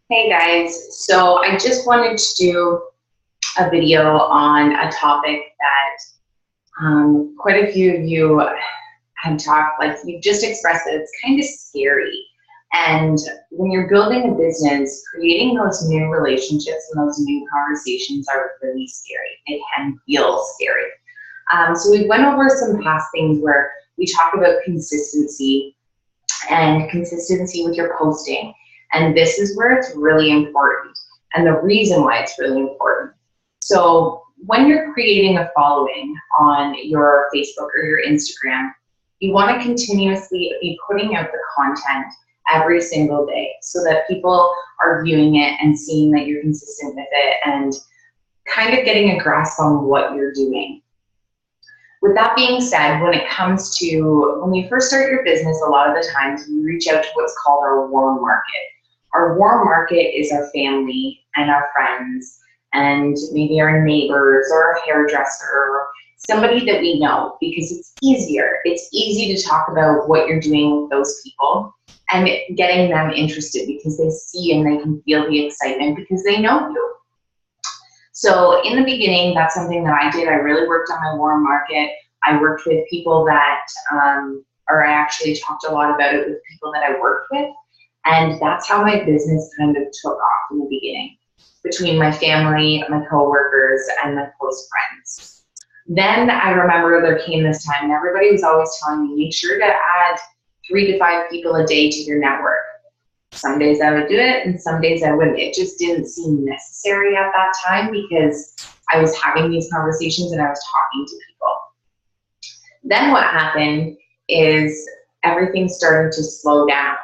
Hey guys, so I just wanted to do a video on a topic that quite a few of you have talked, like you just expressed that it's kind of scary. And when you're building a business, creating those new relationships and those new conversations are really scary. It can feel scary. So we went over some past things where we talk about consistency and consistency with your posting. And this is where it's really important and the reason why it's really important. So when you're creating a following on your Facebook or your Instagram, you want to continuously be putting out the content every single day so that people are viewing it and seeing that you're consistent with it and kind of getting a grasp on what you're doing. With that being said, when it comes to when you first start your business, a lot of the times we reach out to what's called our warm market. Our warm market is our family and our friends and maybe our neighbors or a hairdresser or somebody that we know, because it's easier. It's easy to talk about what you're doing with those people and getting them interested because they see and they can feel the excitement because they know you. So in the beginning, that's something that I did. I really worked on my warm market. I worked with people that, or I actually talked a lot about it with people that I worked with. And that's how my business kind of took off in the beginning, between my family, my coworkers, and my close friends. Then I remember there came this time, and everybody was always telling me, make sure to add 3 to 5 people a day to your network. Some days I would do it, and some days I wouldn't. It just didn't seem necessary at that time because I was having these conversations and I was talking to people. Then what happened is everything started to slow down.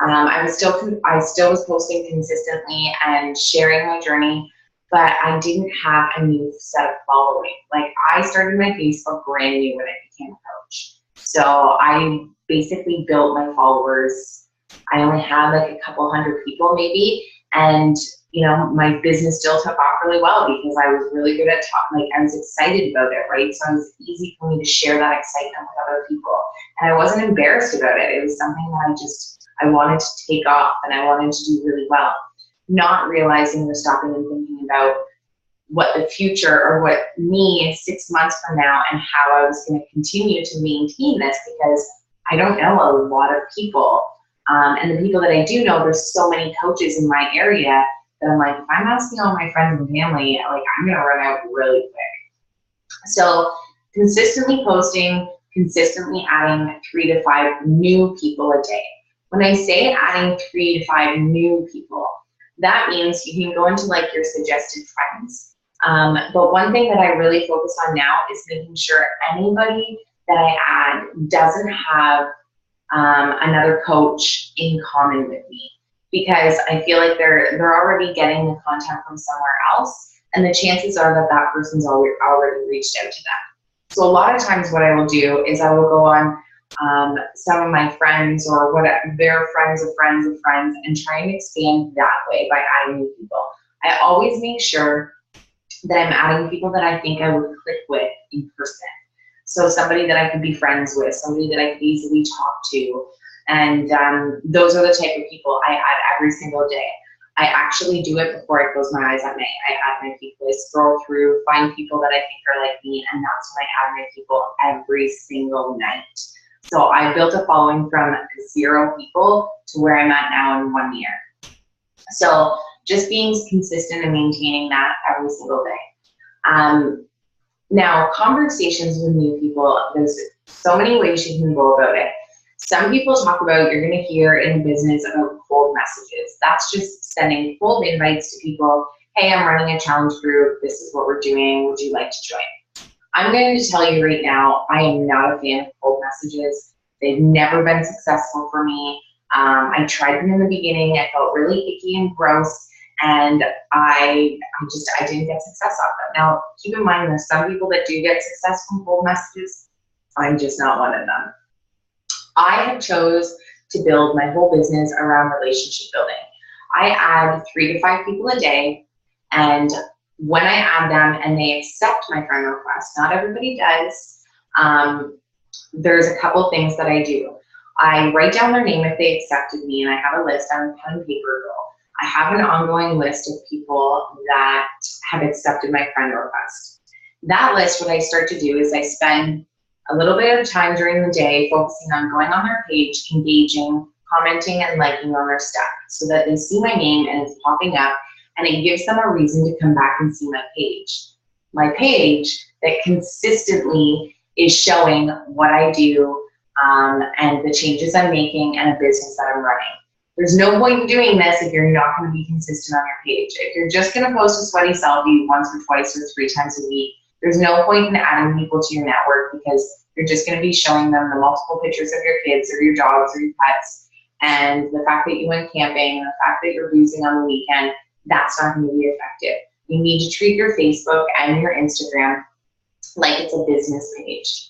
I still was posting consistently and sharing my journey, but I didn't have a new set of following. Like, I started my Facebook brand new when I became a coach. So I basically built my followers. I only had like a couple hundred people maybe, and you know, my business still took off really well because I was really good at talking. Like, I was excited about it, right? So it was easy for me to share that excitement with other people, and I wasn't embarrassed about it. It was something that I wanted to take off and I wanted to do really well, not realizing or stopping and thinking about what the future or what me 6 months from now and how I was going to continue to maintain this, because I don't know a lot of people. And the people that I do know, there's so many coaches in my area that I'm like, if I'm asking all my friends and family, like, I'm going to run out really quick. So consistently posting, consistently adding 3 to 5 new people a day. When I say adding 3 to 5 new people, that means you can go into like your suggested friends. But one thing that I really focus on now is making sure anybody that I add doesn't have another coach in common with me, because I feel like they're already getting the content from somewhere else, and the chances are that that person's already reached out to them. So a lot of times what I will do is I will go on some of my friends or what their friends of friends of friends and try and expand that way by adding new people. I always make sure that I'm adding people that I think I would click with in person. So somebody that I could be friends with, somebody that I could easily talk to. And those are the type of people I add every single day. I actually do it before I close my eyes at night. I add my people. I scroll through, find people that I think are like me, and that's when I add my people every single night. So I built a following from 0 people to where I'm at now in 1 year. So just being consistent and maintaining that every single day. Now, conversations with new people, there's so many ways you can go about it. Some people talk about, you're going to hear in business about cold messages. That's just sending cold invites to people. Hey, I'm running a challenge group. This is what we're doing. Would you like to join? I'm going to tell you right now, I am not a fan of cold messages. They've never been successful for me. I tried them in the beginning. I felt really icky and gross. And I didn't get success off them. Now, keep in mind, there's some people that do get success from cold messages. I'm just not one of them. I have chose to build my whole business around relationship building. I add 3 to 5 people a day, and when I add them and they accept my friend request, not everybody does, there's a couple things that I do. I write down their name if they accepted me, and I have a list on pen and paper. I have an ongoing list of people that have accepted my friend request. That list, what I start to do is I spend a little bit of time during the day focusing on going on their page, engaging, commenting, and liking on their stuff so that they see my name and it's popping up, and it gives them a reason to come back and see my page. My page that consistently is showing what I do and the changes I'm making and a business that I'm running. There's no point in doing this if you're not going to be consistent on your page. If you're just going to post a sweaty selfie once or twice or 3 times a week, there's no point in adding people to your network because you're just going to be showing them the multiple pictures of your kids or your dogs or your pets, and the fact that you went camping and the fact that you're boozing on the weekend. That's not going to be effective. You need to treat your Facebook and your Instagram like it's a business page.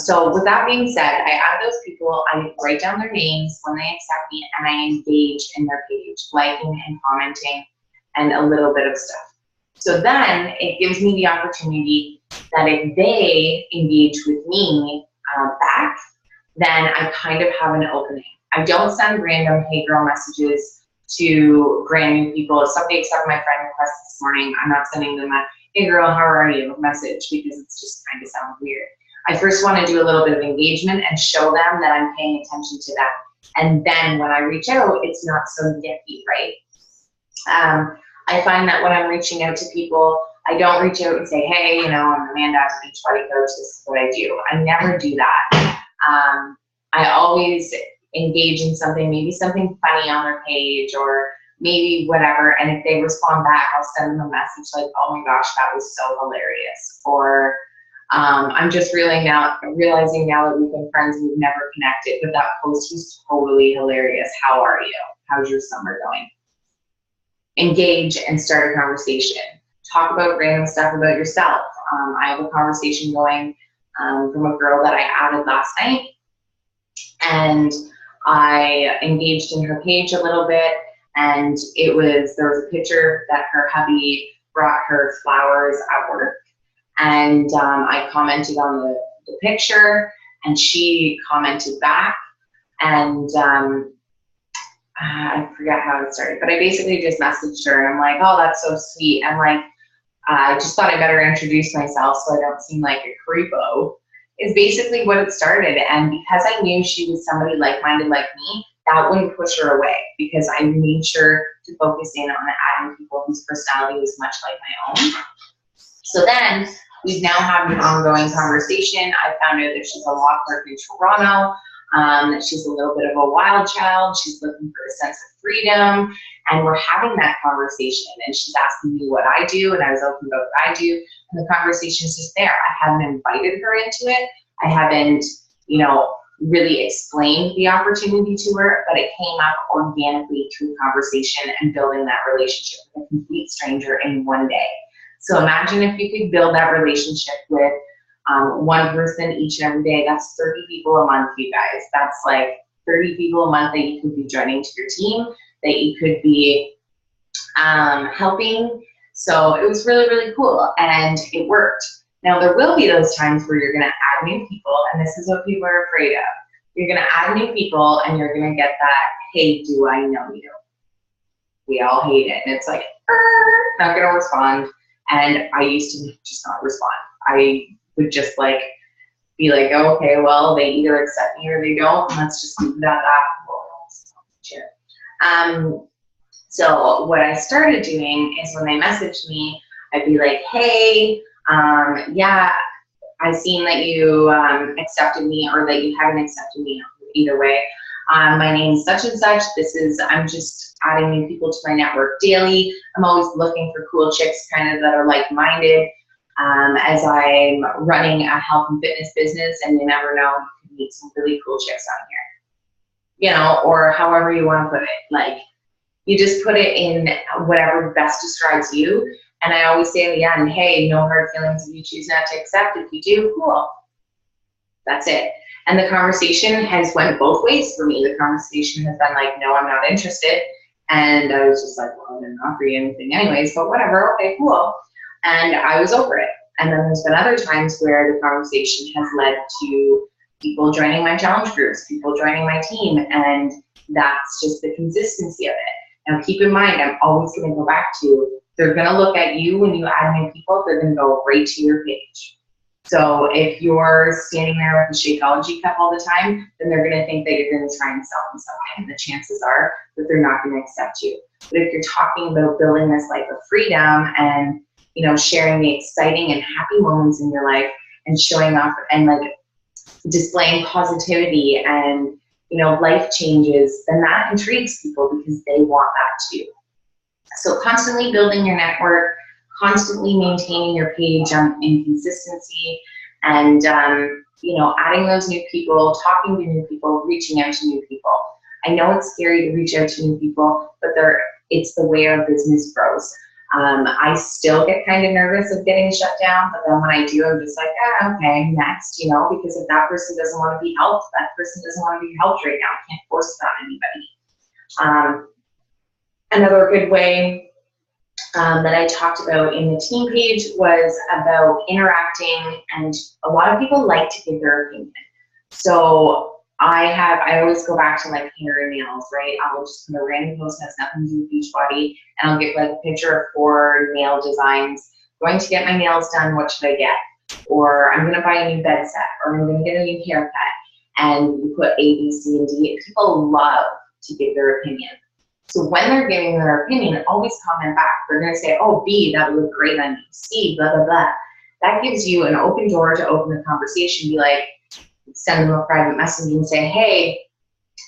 So with that being said, I add those people, I write down their names when they accept me, and I engage in their page, liking and commenting and a little bit of stuff. So then it gives me the opportunity that if they engage with me back, then I kind of have an opening. I don't send random hey girl messages to brand new people. If somebody accepted my friend request this morning, I'm not sending them a hey girl, how are you message, because it's just kind of sounds weird. I first want to do a little bit of engagement and show them that I'm paying attention to them. And then when I reach out, it's not so iffy, right? I find that when I'm reaching out to people, I don't reach out and say, hey, you know, I'm Amanda, I'm a Beachbody coach, this is what I do. I never do that. I always engage in something, maybe something funny on their page or maybe whatever. And if they respond back, I'll send them a message like, oh my gosh, that was so hilarious. Or I'm just realizing now that we've been friends and we've never connected, but that post was totally hilarious. How are you? How's your summer going? Engage and start a conversation. Talk about random stuff about yourself. I have a conversation going from a girl that I added last night, and I engaged in her page a little bit, and there was a picture that her hubby brought her flowers at work, and I commented on the picture, and she commented back, and I forget how it started, but I basically just messaged her, and I'm like, oh, that's so sweet. I'm like, I just thought I better introduce myself so I don't seem like a creepo, is basically what it started. And because I knew she was somebody like-minded like me, that wouldn't push her away, because I made sure to focus in on adding people whose personality was much like my own. So then we've now had an ongoing conversation. I found out that she's a law clerk in Toronto. She's a little bit of a wild child. She's looking for a sense of freedom, and we're having that conversation, and she's asking me what I do, and I was open about what I do, and the conversation's just there. I haven't invited her into it. I haven't, you know, really explained the opportunity to her, but it came up organically through conversation and building that relationship with a complete stranger in one day. So imagine if you could build that relationship with one person each and every day. That's 30 people a month, you guys. That's like 30 people a month that you could be joining to your team, that you could be helping. So it was really, really cool, and it worked. Now, there will be those times where you're going to add new people, and this is what people are afraid of. You're going to add new people, and you're going to get that, hey, do I know you? We all hate it. And it's like, not going to respond. And I used to just not respond. I would just like be like, oh, okay, well, they either accept me or they don't. And let's just leave it at that. So what I started doing is when they messaged me, I'd be like, hey, yeah, I seen that you accepted me, or that you haven't accepted me, either way. My name is such and such. I'm just adding new people to my network daily. I'm always looking for cool chicks kind of that are like-minded, as I'm running a health and fitness business, and you never know, you can meet some really cool chicks on here. You know, or however you want to put it. Like, you just put it in whatever best describes you. And I always say at the end, hey, no hard feelings if you choose not to accept. If you do, cool. That's it. And the conversation has went both ways for me. The conversation has been like, no, I'm not interested. And I was just like, well, I didn't offer you anything anyways, but whatever, okay, cool. And I was over it. And then there's been other times where the conversation has led to people joining my challenge groups, people joining my team, and that's just the consistency of it. Now keep in mind, I'm always going to go back to, they're going to look at you when you add new people, they're going to go right to your page. So if you're standing there with a Shakeology cup all the time, then they're going to think that you're going to try and sell them something. And the chances are that they're not going to accept you. But if you're talking about building this life of freedom and, you know, sharing the exciting and happy moments in your life and showing up and like displaying positivity and, you know, life changes, then that intrigues people because they want that too. So constantly building your network, constantly maintaining your page in consistency, and you know, adding those new people, talking to new people, reaching out to new people. I know it's scary to reach out to new people, but it's the way our business grows. I still get kind of nervous of getting shut down, but then when I do, I'm just like, okay, next, you know, because if that person doesn't want to be helped, that person doesn't want to be helped right now. I can't force it on anybody. Another good way that I talked about in the team page was about interacting, and a lot of people like to give their opinion. So I always go back to like hair and nails, right? I'll just put a random post that has nothing to do with Beachbody, and I'll get like a picture of 4 nail designs. Going to get my nails done, what should I get? Or I'm gonna buy a new bed set, or I'm gonna get a new haircut. And you put A, B, C, and D. People love to give their opinion. So when they're giving their opinion, always comment back. They're going to say, oh, B, that would look great on you. C, blah, blah, blah. That gives you an open door to open the conversation. Be like, send them a private message and say, hey,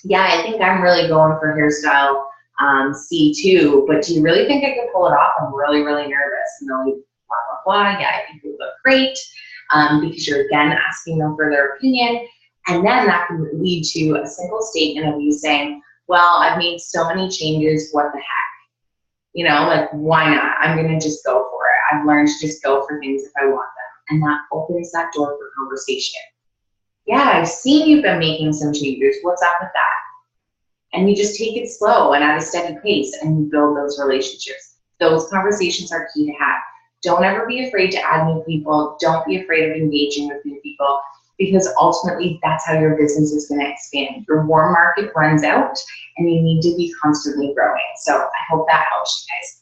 yeah, I think I'm really going for hairstyle C too, but do you really think I could pull it off? I'm really, really nervous. And they'll be blah, blah, blah. Yeah, I think it would look great, because you're, again, asking them for their opinion. And then that can lead to a simple statement of you saying, well, I've made so many changes, what the heck? You know, like, why not? I'm going to just go for it. I've learned to just go for things if I want them. And that opens that door for conversation. Yeah, I've seen you've been making some changes. What's up with that? And you just take it slow and at a steady pace, and you build those relationships. Those conversations are key to have. Don't ever be afraid to add new people. Don't be afraid of engaging with new people, because ultimately that's how your business is going to expand. Your warm market runs out, and you need to be constantly growing. So I hope that helps you guys.